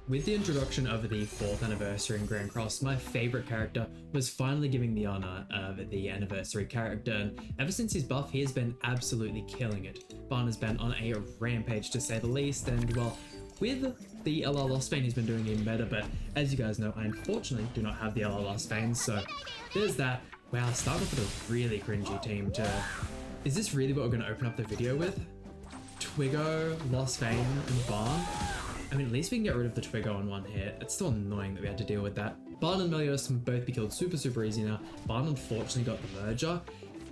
With the introduction of the 4th anniversary in Grand Cross, my favourite character was finally giving the honour of the anniversary character, and ever since his buff he has been absolutely killing it. Barn has been on a rampage to say the least, and well, with the LR Lost Vein he's been doing even better, but as you guys know, I unfortunately do not have the LR Lost Vein, so there's that. Wow, I started off with a really cringy team to... Is this really what we're going to open up the video with? Twiggo, Lost Vein, and Barn? I mean, at least we can get rid of the Twiggo on one hit. It's still annoying that we had to deal with that. Barn and Meliodas can both be killed super easy now. Barn unfortunately got the merger.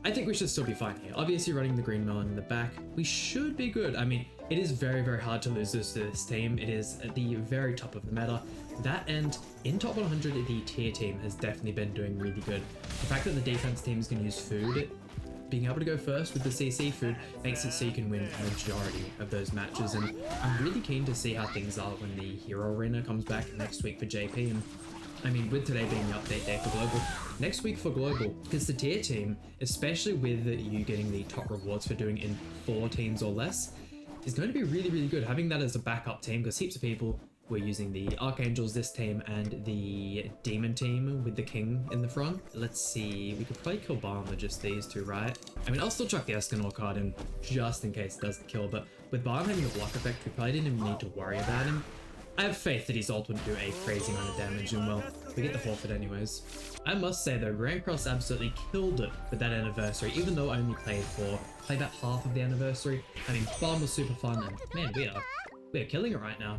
I think we should still be fine here. Obviously running the green melon in the back, we should be good. I mean, it is very hard to lose this to this team. It is at the very top of the meta. That and in top 100, the tier team has definitely been doing really good. The fact that the defense teams can use food, being able to go first with the CC food makes it so you can win a majority of those matches, and I'm really keen to see how things are when the Hero Arena comes back next week for JP. And I mean, with today being the update day for Global, next week for Global, because the tier team, especially with you getting the top rewards for doing in 4 teams or less, is going to be really good. Having that as a backup team, because heaps of people were using the Archangels this team and the Demon team with the King in the front. Let's see, we could probably kill Barn with just these two, right? I mean, I'll still chuck the Escanor card in just in case it doesn't kill, but with Barn having the block effect, we probably didn't even need to worry about him. I have faith that his ult wouldn't do a crazy amount of damage, and well, we get the forfeit anyways. I must say though, Grand Cross absolutely killed it with that anniversary, even though I only played about half of the anniversary. I mean, Barn was super fun, and man, we are killing it right now.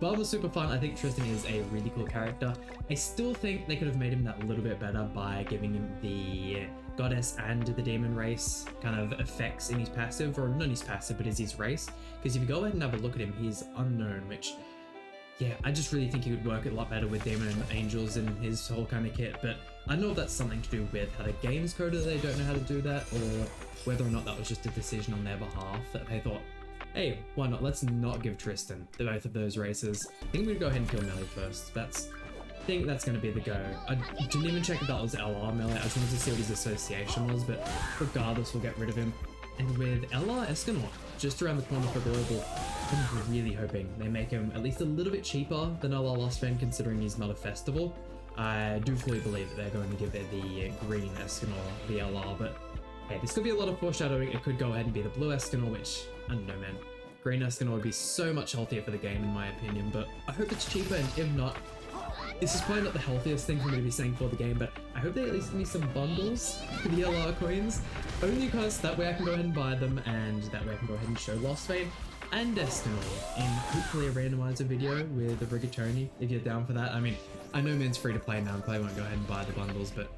Barn was super fun. I think Tristan is a really cool character. I still think they could have made him that little bit better by giving him the Goddess and the Demon race kind of effects in his passive, or not his passive, but as his race. Because if you go ahead and have a look at him, he's unknown, which, yeah, I just really think he would work a lot better with Demon and Angels and his whole kind of kit. But I don't know if that's something to do with how the game's coded, they don't know how to do that, or whether or not that was just a decision on their behalf that they thought, hey, why not? Let's not give Tristan the both of those races. I think we'd go ahead and kill Melee first. I think that's going to be the go. I didn't even check if that was LR Melee. I just wanted to see what his association was, but regardless, we'll get rid of him. And with LR Escanor just around the corner for Global, I'm really hoping they make him at least a little bit cheaper than LR Lost Vein, considering he's not a festival. I do fully believe that they're going to give it the green Escanor, the LR, but hey, this could be a lot of foreshadowing. It could go ahead and be the blue Escanor, which, I don't know, man. Green Escanor would be so much healthier for the game, in my opinion, but I hope it's cheaper, and if not, this is probably not the healthiest thing for me to be saying for the game, but I hope they at least give me some bundles for the LR coins, only because that way I can go ahead and buy them, and that way I can go ahead and show Lost Vein and Escanor in hopefully a randomizer video with the Rigatoni, if you're down for that. I mean, I know man's free to play now, and probably won't go ahead and buy the bundles, but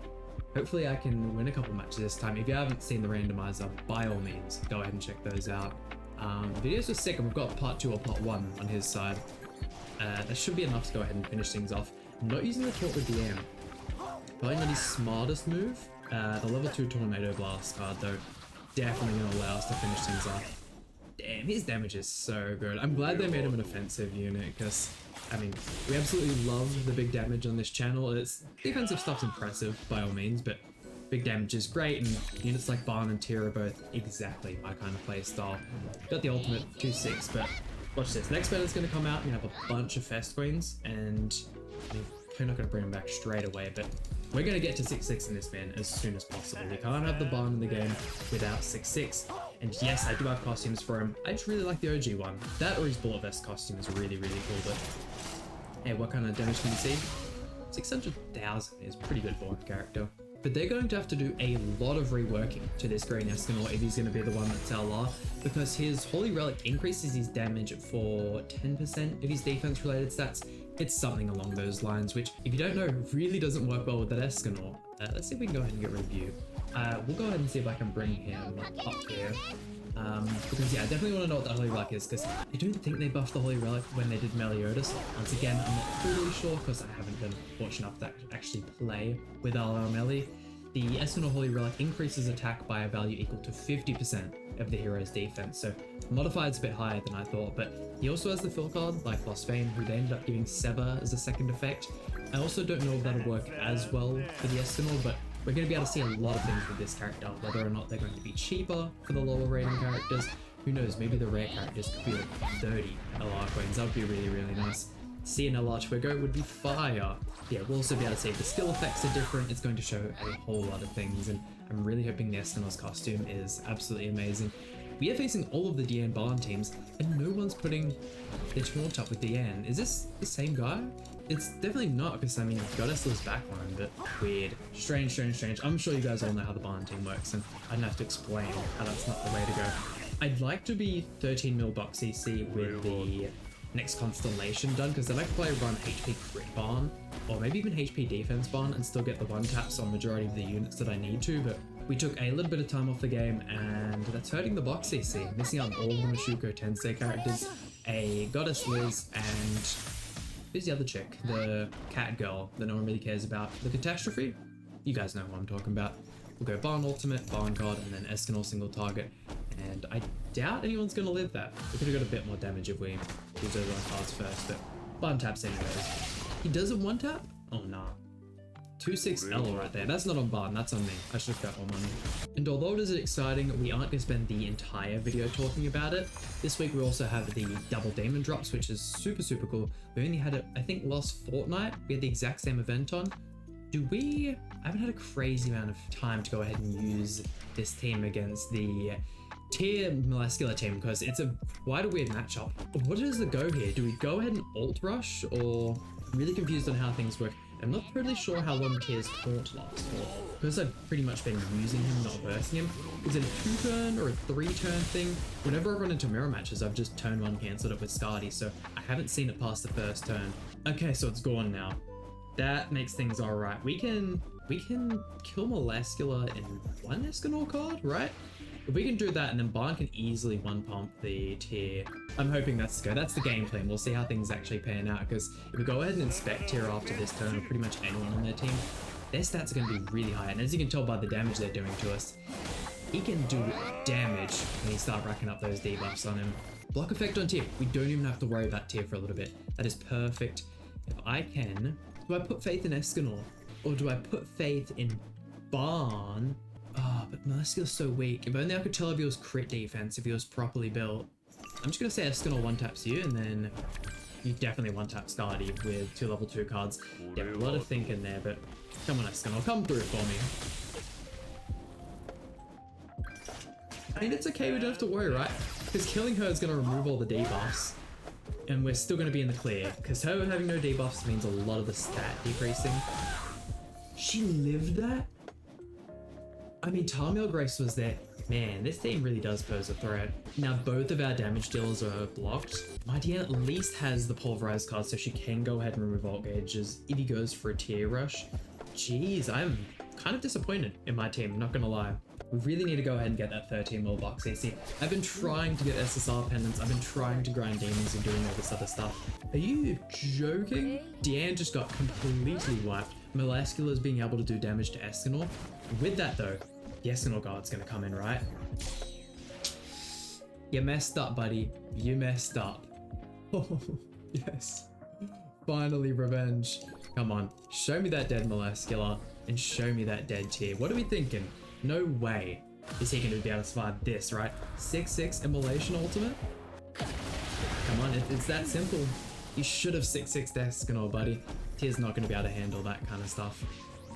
hopefully I can win a couple matches this time. If you haven't seen the randomizer, by all means, go ahead and check those out. The videos are sick, and we've got part 2 or part 1 on his side. That should be enough to go ahead and finish things off. I'm not using the Taunt with DM. Probably not his smartest move. The level 2 Tornado Blast card, though, definitely going to allow us to finish things off. Damn, his damage is so good. I'm glad they made him an offensive unit, because, I mean, we absolutely love the big damage on this channel. Its defensive stuff's impressive, by all means, but big damage is great, and units like Barn and Tyr are both exactly my kind of playstyle. Got the ultimate 2-6, but watch this. Next battle is going to come out, and have a bunch of Fest Queens, and I mean, we're not going to bring them back straight away, but we're going to get to 6-6 in this man as soon as possible. We can't have the Barn in the game without 6-6. And yes, I do have costumes for him. I just really like the OG one. That or his Bullet Vest costume is really cool, but hey, what kind of damage can you see? 600,000 is pretty good for one character. But they're going to have to do a lot of reworking to this Green Escanor if he's going to be the one that's LR, because his Holy Relic increases his damage for 10% of his defense related stats. It's something along those lines, which, if you don't know, really doesn't work well with that Escanor. Let's see if we can go ahead and get a review. We'll go ahead and see if I can bring him up here. Because yeah, I definitely want to know what the Holy Relic is, because I don't think they buffed the Holy Relic when they did Meliodas. Once again, I'm not totally sure, because I haven't been fortunate enough to actually play with LR Melee. The Escanor Holy Relic increases attack by a value equal to 50% of the hero's defense, so modified's a bit higher than I thought, but he also has the fill card, like Lost Vein, who they ended up giving Sever as a second effect. I also don't know if that'll work as well for the Escanor, but we're going to be able to see a lot of things with this character, whether or not they're going to be cheaper for the lower rating characters, Who knows, maybe the rare characters could be like 30 LR coins. That would be really, really nice. See an LR Twiggo would be fire. Yeah, we'll also be able to see if the skill effects are different. It's going to show a whole lot of things, and I'm really hoping the Escanor costume is absolutely amazing. We are facing all of the Diane Barn teams, and no one's putting their taunt up with Diane. Is this the same guy? It's definitely not, because I mean, Goddess lives backline, but weird. Strange. I'm sure you guys all know how the Barn team works, and I don't have to explain how that's not the way to go. I'd like to be 13 mil box CC with the next Constellation done, because then I could probably run HP crit Barn, or maybe even HP defense Barn, and still get the one taps on majority of the units that I need to, but we took a little bit of time off the game, and that's hurting the box CC, missing out on all the Mashuko Tensei characters, a Goddess Liz, and who's the other chick? The cat girl that no one really cares about. The Catastrophe? You guys know who I'm talking about. We'll go Barn Ultimate, Barn God, and then Escanor single target. And I doubt anyone's going to live that. We could have got a bit more damage if we used those on cards first, but Barn taps anyways. He doesn't one tap? Oh nah. 2-6 right there. That's not on Barn, that's on me. I should have got more money. And although it is exciting, we aren't going to spend the entire video talking about it. This week we also have the double demon drops, which is super cool. We only had it, I think, last fortnight. We had the exact same event on. I haven't had a crazy amount of time to go ahead and use this team against the tier Moleskula team, because it's quite a weird matchup. What is the go here? Do we go ahead and ult rush, or I'm really confused on how things work. I'm not totally sure how long Tier's taunt lasts for, because I've pretty much been using him, not versing him. Is it a 2-turn or a 3-turn thing? Whenever I run into mirror matches, I've just turn 1 cancelled it with Skadi, so I haven't seen it past the first turn. Okay, so it's gone now. That makes things alright. We can kill Moleskula in one Escanor card, right? If we can do that, and then Barn can easily one-pump the tier. I'm hoping that's the go. That's the game plan. We'll see how things actually pan out, because if we go ahead and inspect tier after this turn, or pretty much anyone on their team, their stats are going to be really high. And as you can tell by the damage they're doing to us, he can do damage when you start racking up those debuffs on him. Block effect on tier. We don't even have to worry about tier for a little bit. That is perfect. If I can... Do I put faith in Escanor? Or do I put faith in Barn? Ah, but Moleskula's so weak. If only I could tell if he was crit defense, if he was properly built. I'm just gonna say Escanor one-taps you, and then you definitely one-tap Skadi with 2 level 2 cards. Yeah, a lot of thinking there, but come on Escanor, come through for me. I mean, it's okay, we don't have to worry, right? Because killing her is gonna remove all the debuffs. And we're still gonna be in the clear, because her having no debuffs means a lot of the stat decreasing. She lived that? I mean, Tamil Grace was there. Man, this team really does pose a threat. Now, both of our damage dealers are blocked. My Diane at least has the Pulverize card, so she can go ahead and remove Alt Gauges if he goes for a tier rush. Jeez, I'm kind of disappointed in my team, not gonna lie. We really need to go ahead and get that 13 mil box AC. I've been trying to get SSR pendants, I've been trying to grind demons and doing all this other stuff. Are you joking? Diane just got completely wiped. Moleskula's being able to do damage to Escanor. With that though, the Escanor guard's gonna come in, right? You messed up, buddy. You messed up. Oh, yes. Finally, revenge. Come on, show me that dead Moleskula and show me that dead tier. What are we thinking? No way is he going to be able to survive this, right? 6-6 Immolation Ultimate? Come on, it's that simple. You should have 6-6 Escanor, buddy. Tier's not going to be able to handle that kind of stuff.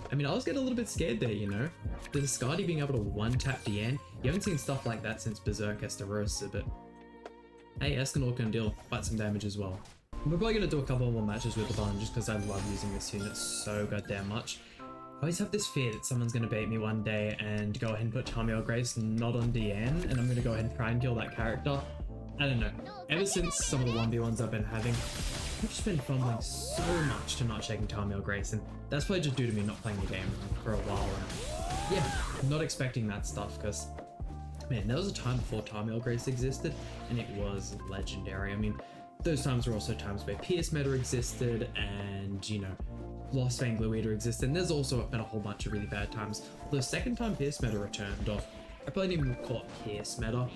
I mean, I was getting a little bit scared there, you know? The Skadi being able to one-tap Diane. You haven't seen stuff like that since Berserk Estarossa, but hey, Escanor can deal quite some damage as well. We're probably going to do a couple more matches with the Barn just because I love using this unit so goddamn much. I always have this fear that someone's going to bait me one day and go ahead and put Tamil Grace not on Diane, and I'm going to go ahead and try and kill that character. I don't know. Ever since some of the 1v1s I've been having, I've just been fumbling so much to not checking Tamil Grace, and that's probably just due to me not playing the game for a while. And yeah, I'm not expecting that stuff, because, man, there was a time before Tamil Grace existed, and it was legendary. I mean, those times were also times where Pierce Meta existed, and, you know, Lost Fang Blue Eater existed, and there's also been a whole bunch of really bad times. The second time Pierce Meta returned off, I probably didn't even call it Pierce Meta,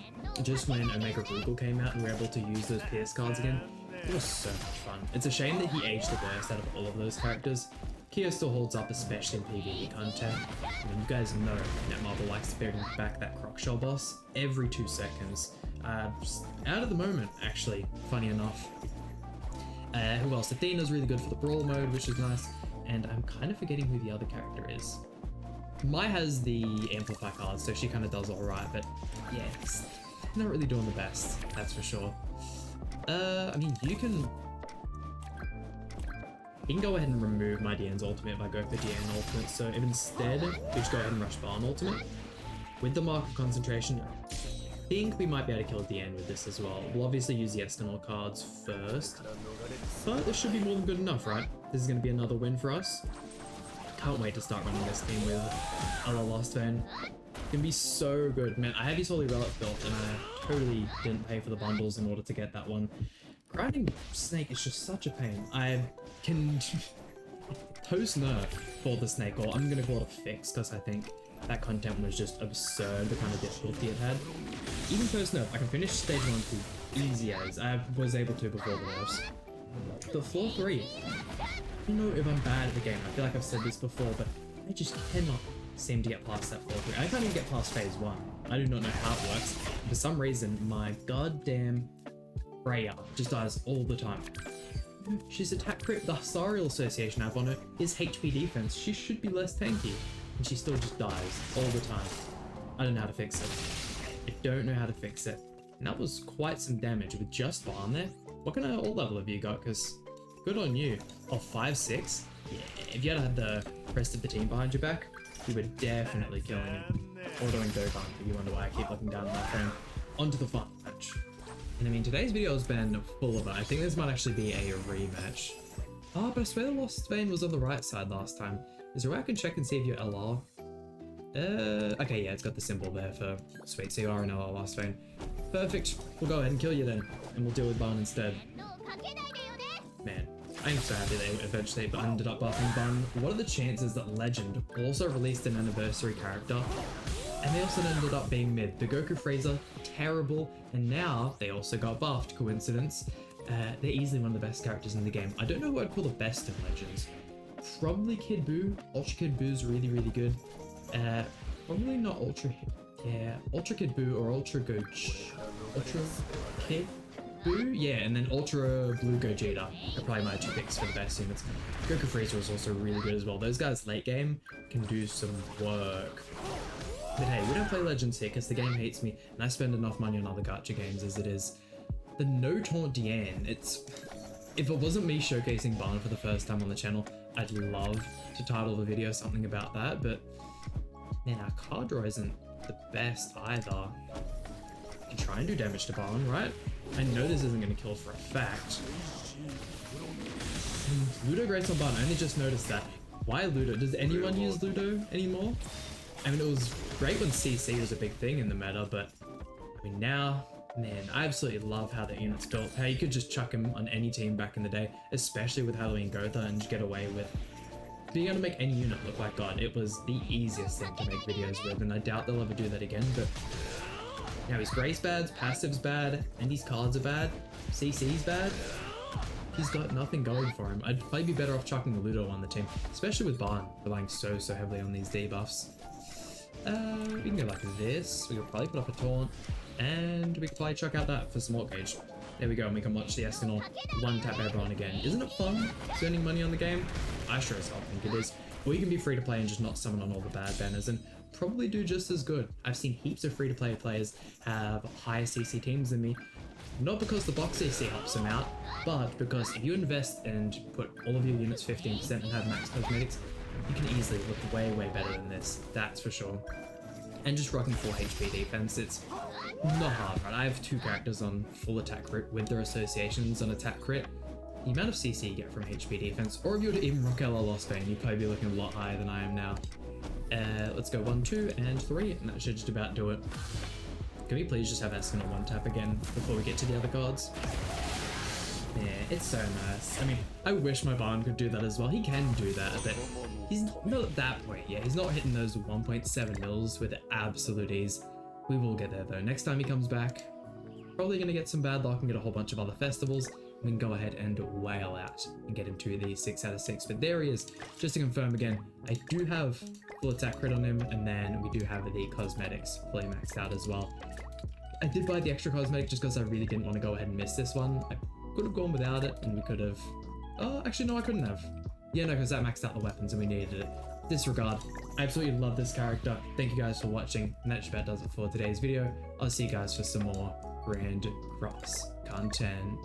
just when Omega Rugal came out and we were able to use those Pierce cards again. It was so much fun. It's a shame that he aged the worst out of all of those characters. Kyo still holds up, especially in PvE content. I mean, you guys know Netmarble likes to bring back that Crocshell boss every 2 seconds. Just out at the moment, actually, funny enough. Who else? Athena's really good for the brawl mode, which is nice. And I'm kind of forgetting who the other character is. Mai has the Amplify card, so she kind of does alright, but yeah, it's not really doing the best, that's for sure. I mean, you can go ahead and remove my Diane's ultimate if I go for Diane ultimate, so if instead we just go ahead and rush Barn ultimate. With the Mark of Concentration, I think we might be able to kill Diane with this as well. We'll obviously use the Escanor cards first, but this should be more than good enough, right? This is going to be another win for us. Can't wait to start running this team with Ella Lostbane. It's gonna be so good. Man, I had his Holy Relic built and I totally didn't pay for the bundles in order to get that one. Grinding Snake is just such a pain. I can post nerf for the Snake, or I'm gonna call it a fix, because I think that content was just absurd, the kind of difficulty it had. Even post nerf, I can finish stage 1 2 easy as I was able to before the nerfs. But floor 3, I don't know if I'm bad at the game. I feel like I've said this before, but I just cannot seem to get past that floor 3. I can't even get past phase 1. I do not know how it works. For some reason, my goddamn Freya just dies all the time. She's attack crit. The Sariel Association app on her is HP defense. She should be less tanky, and she still just dies all the time. I don't know how to fix it. I don't know how to fix it. And that was quite some damage with just Barn there. What kind of ult level have you got? Because good on you. Oh, 5-6? Yeah, if you had the rest of the team behind your back, you were definitely killing him. Autoing Dogon, if you wonder why I keep looking down at my phone. Onto the fun match. And I mean, today's video has been full of it. I think this might actually be a rematch. Oh, but I swear the Lostbane was on the right side last time. Is there a way I can check and see if you're LR? Okay, yeah, it's got the symbol there for sweet, so you are an LR Lostbane. Perfect. We'll go ahead and kill you then, and we'll deal with Barn instead. Man, I'm so happy they eventually ended up buffing Barn. What are the chances that Legend also released an anniversary character, and they also ended up being mid? The Goku Frieza, terrible, and now they also got buffed. Coincidence? They're easily one of the best characters in the game. I don't know what I'd call the best of Legends. Probably Kid Buu. Ultra Kid Buu's really, really good. Probably not Ultra... Yeah, Ultra Kid Buu or Ultra Kid Buu? Yeah, and then Ultra Blue Gogeta are probably my 2 picks for the best units. Goku Frieza is also really good as well. Those guys late game can do some work. But hey, we don't play Legends here because the game hates me, and I spend enough money on other gacha games as it is. The No Taunt Diane, it's... If it wasn't me showcasing Barn for the first time on the channel, I'd love to title the video something about that, but man, our card draw isn't the best either. I can try and do damage to Barn, right? I know this isn't going to kill for a fact. Ludo Grace on Barn, I only just noticed that. Why Ludo? Does anyone use Ludo anymore? I mean, it was great when CC was a big thing in the meta, but I mean now, man, I absolutely love how the unit's built. How you could just chuck him on any team back in the day, especially with Halloween Gotha, and get away with being able to make any unit look like God. It was the easiest thing to make videos with, and I doubt they'll ever do that again, but now his Grace bad, passive's bad, and his cards are bad, CC's bad. He's got nothing going for him. I'd probably be better off chucking the Ludo on the team, especially with Barn relying so heavily on these debuffs. We can go like this. We could probably put up a taunt, and we could probably chuck out that for some Alt Gauge. There we go, and we can watch the Escanor one-tap everyone again. Isn't it fun spending money on the game? I sure as hell think it is. Or you can be free to play and just not summon on all the bad banners and probably do just as good. I've seen heaps of free-to-play players have higher CC teams than me. Not because the box CC helps them out, but because if you invest and put all of your units 15% and have max cosmetics, you can easily look way better than this, that's for sure. And just rocking full HP defense, it's not hard, right? I have 2 characters on full attack crit with their associations on attack crit. The amount of CC you get from HP defense, or if you were to even rock Ella Lostbane, you'd probably be looking a lot higher than I am now. Let's go 1, 2, and 3, and that should just about do it. Can we please just have Escanor one tap again before we get to the other cards? Yeah, it's so nice. I mean, I wish my Barn could do that as well. He can do that, but he's not at that point yet. He's not hitting those 1.7 mils with absolute ease. We will get there though. Next time he comes back, probably going to get some bad luck and get a whole bunch of other festivals. We can go ahead and wail out and get into the 6 out of 6. But there he is. Just to confirm again, I do have full attack crit on him, and then we do have the cosmetics fully maxed out as well. I did buy the extra cosmetic just because I really didn't want to go ahead and miss this one. I could have gone without it, and we could have... Oh, actually, no, I couldn't have. Yeah, no, because that maxed out the weapons and we needed it. Disregard. I absolutely love this character. Thank you guys for watching, and that just about does it for today's video. I'll see you guys for some more Grand Cross content.